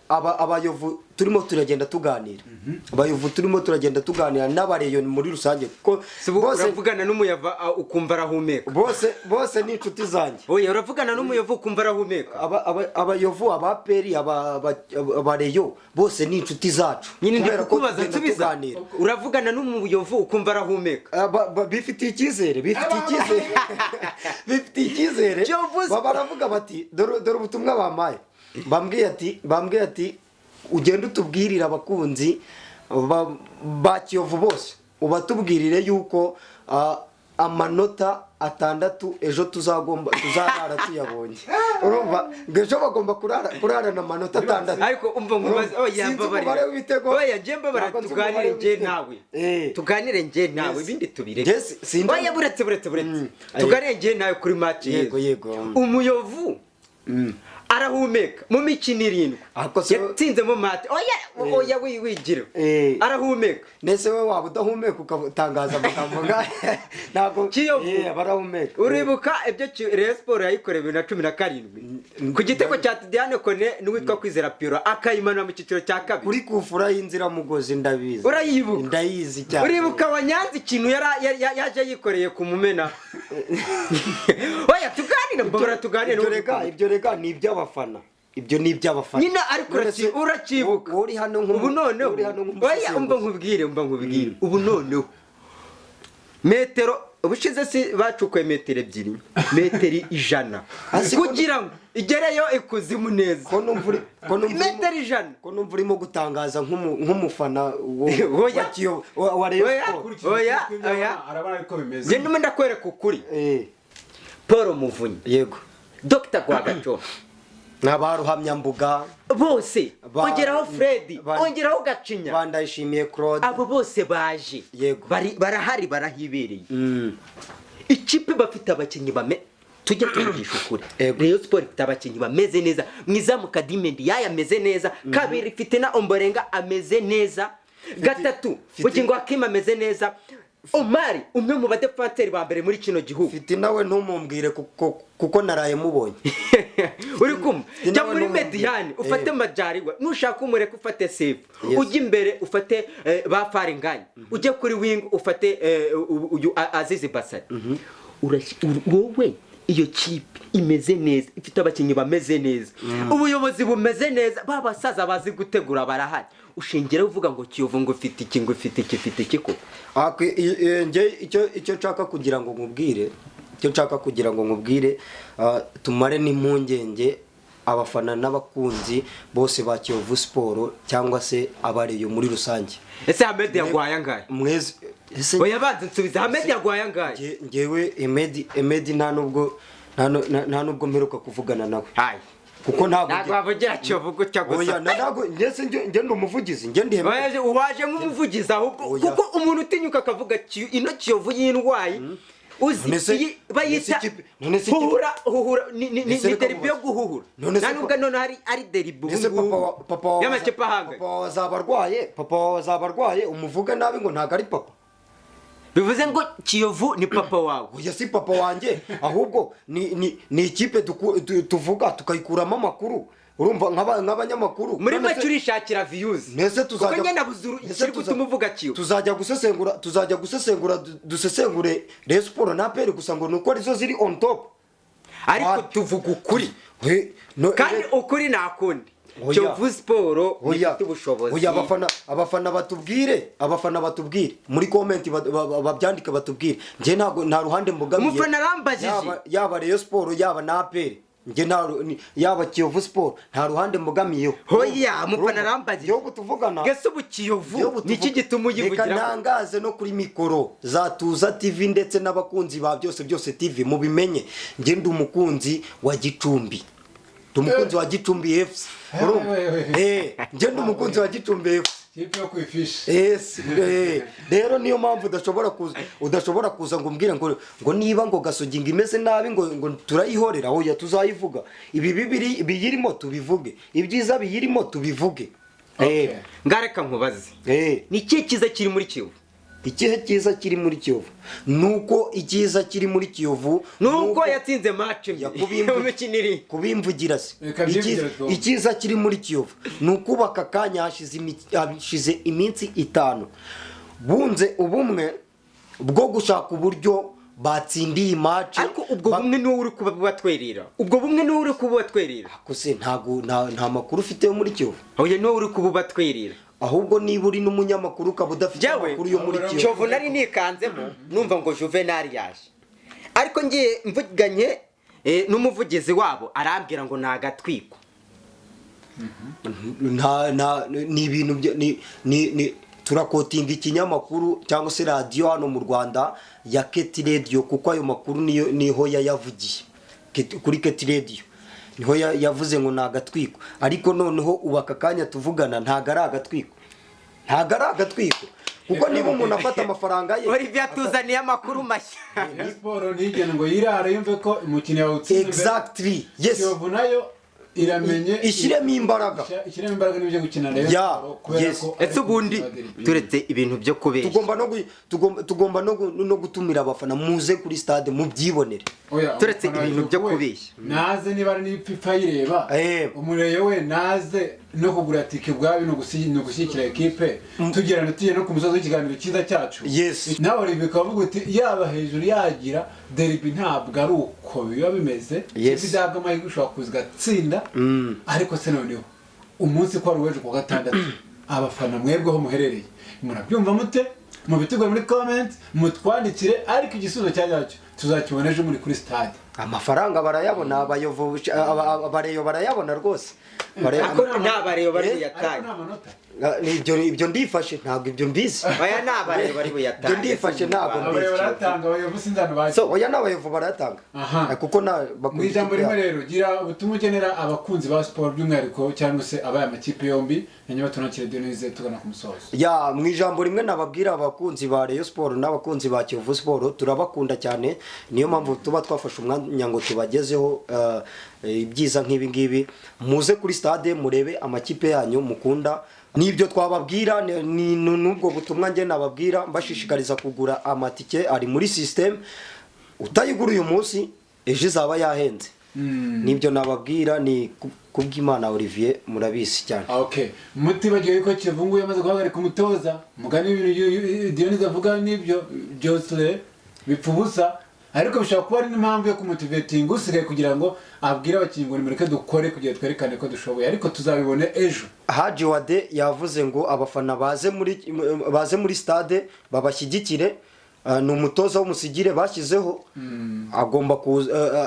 abayovu turimo turagenda tuganira, abayovu turimo turagenda tuganira n'abareyo muri rusange, kuko bose uravugana n'umuyava ukumva arahumeka, bose ni inshuti zanjye. Oya, uravugana n'umuyovu ukumva arahumeka. Abayovu, abaperi, abareyo bose ni inshuti zacu. Nyine ndikubaza nsubiza, uravugana n'umuyovu ukumva arahumeka. Bifitiye icyizere, bifitiye icyizere. Baravuga bati dore ubutumwa bamaye, bambwiye ati ugenda utubwirira abakunzi ba Kiyovu bose, ubatubwirire yuko amanota 6 ejo tuzarara tuyabonye. Urumva ejo bagomba kurara na manota 6. Ariko umva nkubaze, oya jemba baratuganire nje nawe ibindi tubireke. Oya buretse tuganire nje nawe kuri match. Yego umuyovu arahumeka mu mikino 7 yatsinze mu mate. Oya wigira arahumeka. Nese we waba udahumeka ukatangaza amagambo ngahe? Ntabwo Kiyovu barahumeka. Uribuka ibyo Rayon Sport yayikoreye 2017 ku gitego cya Diane Kone n'uwitwa Kwizera Piro akayimana mu cyiciro cya 2 kuri kufura y'inzira mugozi. Ndabizi, urayibuka? Ndayizi cyane. Uribuka wanyanze ikintu yaje yikoreye ku mumena? Oya tuganire mbabara tuganire. Ibyo rega ni iby'abafana, ibyo ni iby'abafana nyina, ariko urakibuka uri hano ubu noneho. Oya umva nkubwire ubu noneho metero ubushize si bacukuye metero 2, metero 100 kugira ngo igereyo ikuzimu neza. Ko numva metero 100 ko numva urimo gutangaza nk'umufana wa Rayon Sport. Oya arabara ko bimeze. Je ndimo ndakwereka ukuri. Paul Muvunyi, yego, Dr. Gwagaco, n'abaruhamya mbuga bose, ongeraho Freddy, ongeraho Gacinya, bandayishimiye Claude, abo bose baje. Yego, barahari barahibereye. Ikipe bafite abakinnyi tujye tuvugisha ukuri. Rayon Sport ifite abakinnyi bameze neza, mwizamu Kadimendi yameze neza, kabiri ifite na Omborenga ameze neza, gatatu Bugingo Hakim ameze neza, Omari umwe mu badefenseri ba mbere muri kino gihugu. Fiti nawe ntumumbwire kuko naraye mubonye. Uri kumva jya muri Mediane ufate Majariwa, nushaka umureka ufate Save, ujye imbere ufate ba Faringanya, ujye kuri wing ufate uyu Azizi Basari. Wowe iyo kipe imeze neza, ifite abakinnyi bameze neza, ubuyobozi bumeze neza, babasaza bazi gutegura barahari. Ushingira uvuga ngo Kiyovu ngo ufite iki ko nge icyo nshaka kugira ngo nkubwire, tumare n'impungenge abafana n'abakunzi bose ba Kiyovu Sport cyangwa se abareyo muri rusange. Ese Ahmed yagwaya ngaye mweze? Oya banze nsubiza, Ahmed yagwaya ngaye? Ngewe Ahmed nta nubwo mperuka kuvugana nawe. Hayi kuko ntabwo bavugira Kiyovu gutya gusa. Oya ntabwo ngeze ngende umuvugizi, ngende waje nk'umuvugizi ahubwo, kuko umuntu utinyuka akavuga ino Kiyovu y'indwayi uzi bayita huhura ni derby yo guhuhura. Nanubwo none ari derby y'amakipe ahanganye. Papa wazabarwaye umuvuga nabi ngo ntago ari papa. Bivuze ngo Kiyovu ni papa wawe? Oya si papa wanjye, ahubwo ni ikipe tuvuga tukayikuramo amakuru. Urumva nk'abanyamakuru muri make urishakira views. Nese tuzajya kuko ngenda buzuru kiri gutumuvuga Kiyo. Tuzajya gusesengura dusesengure Rayon Sport na APR gusa ngo nuko arizo ziri on top. Ariko tuvuga ukuri. Kandi ukuri nakundi. Kiyovu Sport ifite ubushobozi. Oya abafana batubwire muri comment babyandika batubwire. Nje nta ruhande mbogamiye. Umufana arambajije yaba Rayon Sport yaba na APR. Nje yaba Kiyovu Sport nta ruhande mbogamiyeho. Hoya umufana arambajije. Yo gutuvugana. Gese ubu Kiyovu niki gituma uyivugira? Reka nangaze no kuri mikoro za TUUZA TV ndetse n'abakunzi ba byose TV mubimenye. Nje ndi umukunzi wa Gicumbi. umukunzi wa Gicumbi FC njye ndi umukunzi wa Gicumbi FC kipe yo kwifisha rero niyo mpamvu udashobora kuza ngo umbwire ngo niba ngo Gasogi imeze nabi ngo turayihorera oya tuzayivuga ibi bibiri biyirimo tubivuge ibyiza biyirimo tubivuge ngareka nkubaze ni iki kiza kiri muri Kiyovu ikihe cyiza kiri muri Kiyovu nuko icyiza kiri muri Kiyovu nuko yatsinze match kubimvugira se icyiza kiri muri Kiyovu nukubaka kanya hashize iminsi 5 bunze ubumwe bwo gushaka uburyo batsindiye match ariko ubwo bumwe niwo uri kubatwerera ubwo bumwe niwo uri kubatwerera akose nta makuru ufite muri Kiyovu oya niwo uri kubatwerera ahubwo niba uri n'umunyamakuru kabudafite amakuru yo muri Kiyovu nari nikanzemo numva ngo Juvenal yaje ariko ngiye mvuganye n'umuvugizi wabo arambwira ngo nagatwiko ni ibintu ni turakotinga ikinyamakuru cyangwa se radio hano mu Rwanda ya Keti Radio kuko ayo makuru niho yayavugiye kuri Keti Radio niho yavuze ngo nagatwiko ariko noneho ubaka kanya tuvugana ntagara agatwiko kuko niba umuntu afata amafaranga ye Olivier tuzaniye amakuru mashya Sport ntigene ngo yirare yumve ko umukino yawutsinze exactly yes Kiyovu nayo iramenye ishyiremo imbaraga n'ibyo gukina rero kubera ko ese ubundi turetse ibintu byo kubeshya tugomba no gutumira abafana muze kuri stade mubyibonere turetse ibintu byo kubeshya naze niba ari FIFA yireba umureyo we naze no kugura tike bwabi no gushyikira equipe tugerana tugiye no kumusozo w'ikiganiro cyiza cyacu nawe Olivier avuga uti yaba hejuru yagira derby ntabwo ari uko biba bimeze bidaga amahirwe ushobora kuzigatsinda ariko se noneho umunsi ko ari uweje ku gatandatu abafana mwebweho muherereye murabyumva mute mubitegura muri comment mutwandikire ariko igisubizo cyacyo tuzakibona ejo muri kuri stade amafaranga barayabona abareyo barayabona rwose nta bareyo bari buyataye ibyo ndifashe ntabwo ibyo mbizi oya nta bareyo bari buyataye ibyo ndifashe ntabwo mbizi baratanga abayovu sinzano baje so oya n'abayovu baratanga kuko mu ijambo rimwe rero gira ubutumwa ugenera abakunzi ba sport by'umwihariko cyangwa se abaye amakipe yombi hanyuma tunakire Denise tugana ku musozo mu ijambo rimwe nababwira abakunzi ba Rayon Sport n'abakunzi ba Kiyovu Sport turabakunda cyane niyo mpamvu tuba twafashe umwanya ngo tubagezeho ibyiza nk'ibi ngibi muze kuri stade murebe amakipe yanyu mukunda nibyo twababwira n'ubwo butumwa nge nababwira mbashishikariza kugura amatike ari muri system utayigura uyu munsi ejo izaba yahenze nibyo nababwira ni kubw'Imana Olivier murabisi cyane mutibagiwe ko Kiyovu yamaze guhagarika umutoza mugani ibintu Dionys avuga nibyo byose bipfubusa ariko bishobora kuba ari n'impamvu yo kumumotivating usigaye kugira ngo abwire abakinnyi ngo nimureke dukore kugira twerekane ko dushoboye ariko tuzabibone ejo Haji Wade yavuze ngo abafana baze muri stade babashyigikire ni umutoza w'umusigire bashyizeho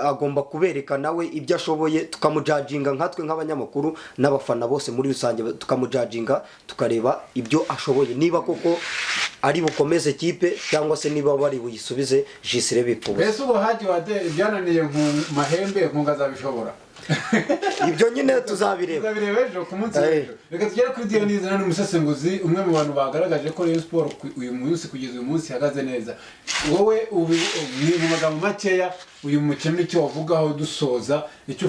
agomba kubereka nawe ibyo ashoboye tukamujajinga nkatwe nk'abanyamakuru n'abafana bose muri rusange tukamujajinga tukareba ibyo ashoboye niba koko ari bukomeze kipe cyangwa se niba bari buyisubize jisire bipfubuza mbese ubwo Haji Wade ibyananiye mahembe nkungazabishobora ibyo nyine tuzabireba ejo ku munsi w'ejo reka tugere kuri Dionys nani umusesenguzi umwe mu bantu bagaragaje ko Rayon Sport uyu munsi kugeza uyu munsi ihagaze neza wowe ni mu magambo makeya uyu mukino icyo wavugaho dusoza icyo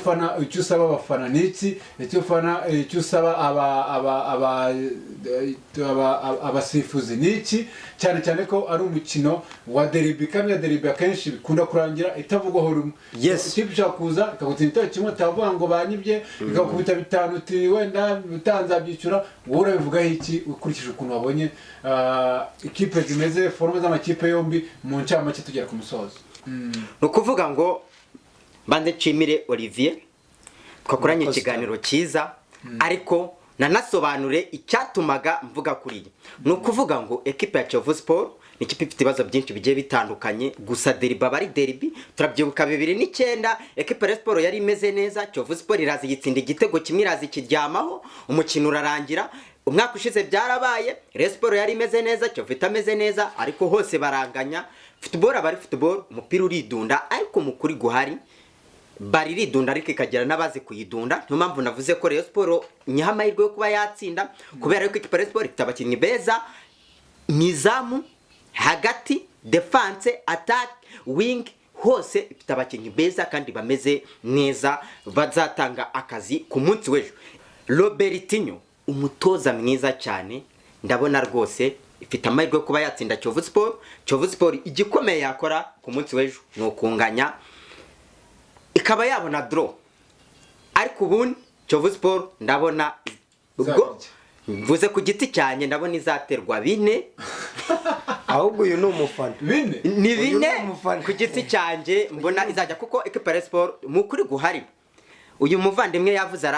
usaba abafana n'iki icyo usaba abasifuzi n'iki cyane ko ari umukino wa derby kandi derby akenshi bikunda kurangira itavugwaho rumwe ikipe ishaka kuza ikagutsinda igitego kimwe utavuga ngo banyibye ikakubita 5 uti wenda utanzabyicura wowe urabivugaho iki ukurikije ukuntu wabonye ikipe zimeze forme z'amakipe yombi mu ncamake tugera ku musozo nukuvuga ngo bande nshimire Olivier twakoranye ikiganiro cyiza ariko nanasobanure icyatumaga mvuga kuri nukuvuga ngo equipe ya Kiyovu Sport ni ikipe ifite ibibazo byinshi bigiye bitandukanye gusa derby bari derby turabyibuka 2009 equipe ya Sport yari imeze neza Kiyovu Sport irazi gitsinda igitego kimwe irazi kiryamaho umukino urarangira umwaka ushize byarabaye Rayon Sport yari imeze neza Kiyovu itameze neza ariko hose baranganya football abari football umupira uridunda ariko mukuri guhari bariridunda ariko ikagira n'abazi kuyidunda. Niyo mpamvu navuze ko Rayon Sport nyiha amahirwe yo kuba yatsinda kubera yuko ikipe ya Rayon Sport ifite abakinnyi beza nizamu hagati defense attack wing hose ifite abakinnyi beza kandi bameze neza bazatanga akazi ku munsi w'ejo. Robertinho umutoza mwiza cyane ndabona rwose ifite amahirwe yo kuba yatsinda Kiyovu Sport. Kiyovu Sport igikomeye yakora ku munsi w'ejo no kunganya ikaba yabona draw, ariko ubundi Kiyovu Sport ndabona ubwo mvuze ku giti cyane ndabona izaterwa 4 ahubwo uyu ni umufana ni 4 ku giti cyanje mbona izajya kuko equipe ya Sport mu kuri guhari. Uyu muvandimwe yavuze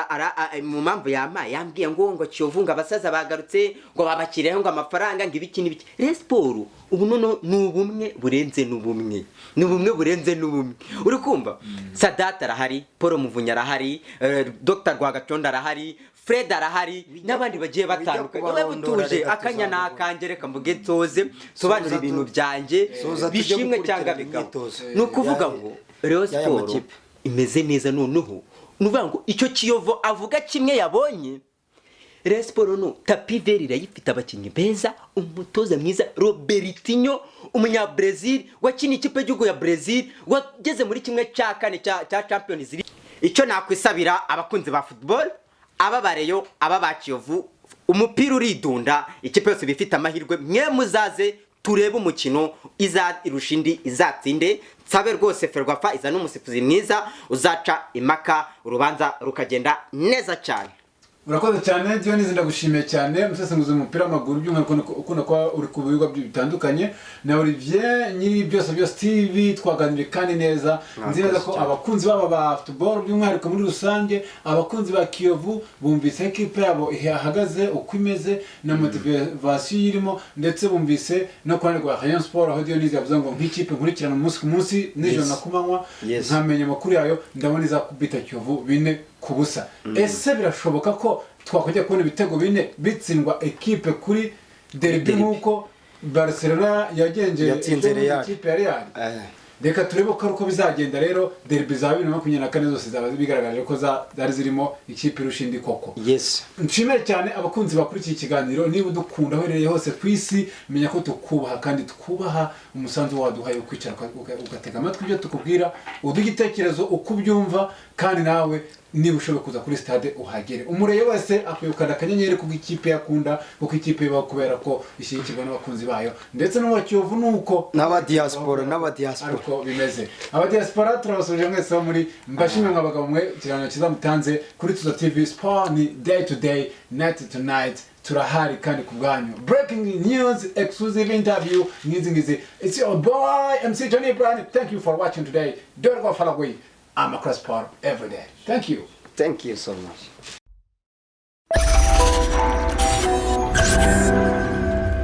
mu mpamvu yambwiye ngo Kiyovu ngo abasaza bagarutse ngo babakireho ngo amafaranga ngo ibiki n'ibiki. Rayon Sport ubu no n'ubumwe burenze n'ubumwe burenze n'ubumwe. Uri kumva Sadat arahari, Paul Muvunya arahari, Dr Rwagaconda arahari, Fred arahari n'abandi bagiye batandukanye. Wowe butuje akanya nakangereka mvuge toze sobanura ibintu byanje bishimwe cyangwa bigato. Nukuvuga ngo Rayon Sport imeze neza noneho nuvuga ngo icyo Kiyovu avuga kimwe yabonye. Rayon Sport no tapi veri irayifite abakinnyi beza, umutoza mwiza Robertinho umunya Brazil wakina ikipe y'Igihugu ya Brazil wageze muri kimwe cya kane cya Champions League. Icyo nakwisabira abakunzi ba football aba bareyo aba ba Kiyovu umupira uridunda ikipe yose bifite amahirwe mwe muzaze turebe umukino irushindi izatsinde. Sabe rwose Ferwafa iza n'umusifuzi mwiza uzaca impaka urubanza rukagenda neza cyane. Urakoze cyane Dionys, ndagushimiye cyane umusesenguzi w'umupira w'amaguru by'umwihariko ukunda kwa uri ku bigo bitandukanye na Olivier nyiri byose TV twaganiriye kandi neza. Nzi neza ko abakunzi baba ba football by'umwihariko muri rusange abakunzi ba Kiyovu bumvise equipe yabo ihagaze uko imeze na motivation irimo, ndetse bumvise no kwani kwa Rayon Sport aho Dionys yavuze ngo nk'ikipe nkurikirana umunsi ku munsi nijoro na kumanywa nkamenya makuru yayo ndabona izakubita Kiyovu 4-0. Ese birashoboka ko twakujya kubona ibitego 4 bitsindwa equipe kuri derby nkuko Barcelona yagenje ikipe ya Real? Reka turebe uko bizagenda rero derby za 2024 zose zaba bigaragaje ko zari zirimo ikipe irushindi koko. Nshimire cyane abakunzi bakurikiye ikiganiro. Niba udukunda aherereye hose ku isi menya ko tukubaha kandi tukubaha umusanzu waduhaye ukwicara ugatega amatwi ibyo tukubwira udugitekerezo uko ubyumva, kandi nawe niba ushobora kuza kuri stade uhagere. Umureye wese akwibukana akanyenyeri ku ikipe yakunda kuko ikipe iba kubera ko ishyigikirwa n'abakunzi bayo, ndetse no Kiyovu nuko n'aba diaspora ariko bimeze. Aba diaspora turabasuje mwese muri mbashimwe mwabagabo mwe kirano kiza mutanze kuri TUUZA TV Sport ni day to day night to night turahari kandi kubwanyu. Breaking news, exclusive interview, ngizi. It's your boy MC Johnny Brand. Thank you for watching today. Don't go far away. I'm across sport every day. Thank you. Thank you so much.